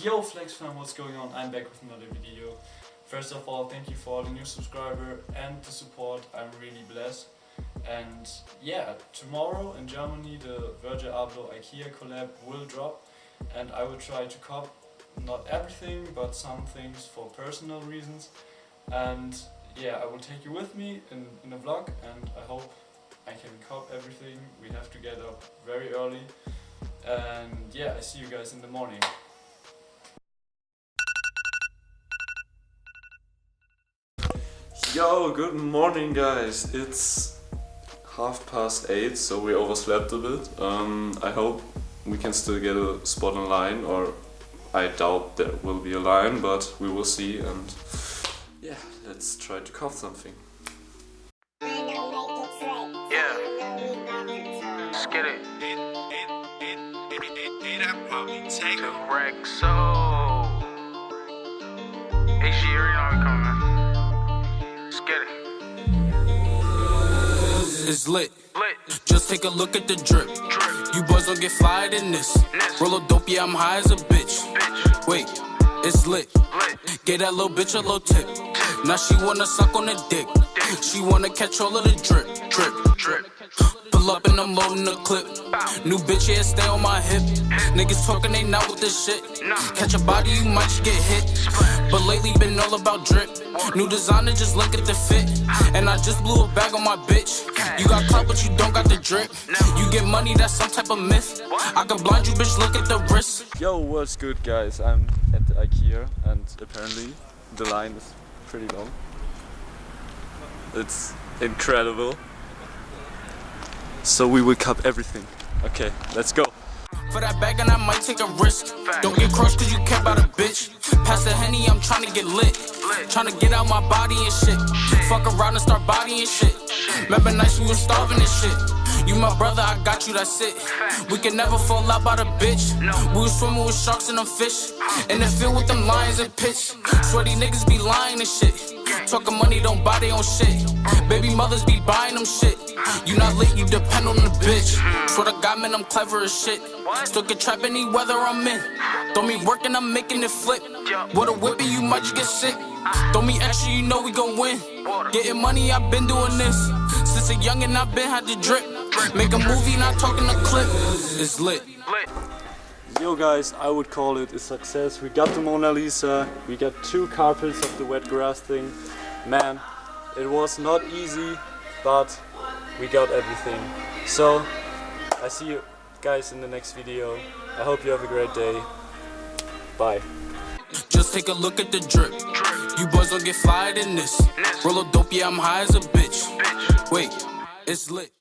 Yo Flex fam, what's going on? I'm back with another video. First of all, thank you for all the new subscriber and the support. I'm really blessed. And yeah, tomorrow in Germany the Virgil Ikea collab will drop, and I will try to cop not everything but some things for personal reasons. And yeah, I will take you with me in a vlog, and I hope I can cop everything. We have to get up very early, and yeah, I see you guys in the morning. Yo, good morning guys. It's 8:30, so we overslept a bit. I hope we can still get a spot in line, or I doubt there will be a line, but we will see. And yeah, let's try to cop something. Yeah, let's get it. Take a wreck, so hey, she already know we coming. Let's get it. It's lit. Just take a look at the drip. You boys don't get fired in this. Roll a dope, yeah, I'm high as a bitch. Wait, it's lit. Get that little bitch a little tip. Now she wanna suck on the dick. She wanna catch all of the drip, drip, drip. Pull up and I'm loading the clip. New bitch, yeah, stay on my hip. Niggas talking, they not with this shit. Catch a body, you might just get hit. But lately been all about drip. New designer, just look at the fit. And I just blew a bag on my bitch. You got clout, but you don't got the drip. You get money, that's some type of myth. I can blind you, bitch, look at the wrist. Yo, what's good guys? I'm at the Ikea, and apparently the line is pretty long. It's incredible. So we will cop everything. Okay, let's go. For that bag and I might take a risk. Don't get crushed cause you care about a bitch. Pass the Henny, I'm tryna get lit. Tryna get out my body and shit. Fuck around and start bodying shit. Remember nights we was starving and shit. You my brother, I got you, that's it. We can never fall out by the bitch. We was swimming with sharks and them fish. In the field with them lions and pitch. Sweaty niggas be lying and shit. Talking money, don't buy their own shit. Baby mothers be buying them shit. You not lit, you depend on the bitch. Swear to God, man, I'm clever as shit. Still can trap any weather I'm in. Throw me working, I'm making it flip. With a whippy, you might just get sick. Throw me extra, you know we gon' win. Getting money, I've been doing this. Since a youngin', I've been had to drip. Make a movie, not talking a clip. It's lit. Yo guys, I would call it a success. We got the Mona Lisa, we got 2 carpets of the wet grass thing. Man, it was not easy, but we got everything. So, I see you guys in the next video. I hope you have a great day. Bye. Just take a look at the drip. You boys don't get fired in this. Roll a dope, yeah, I'm high as a bitch. Wait, it's lit.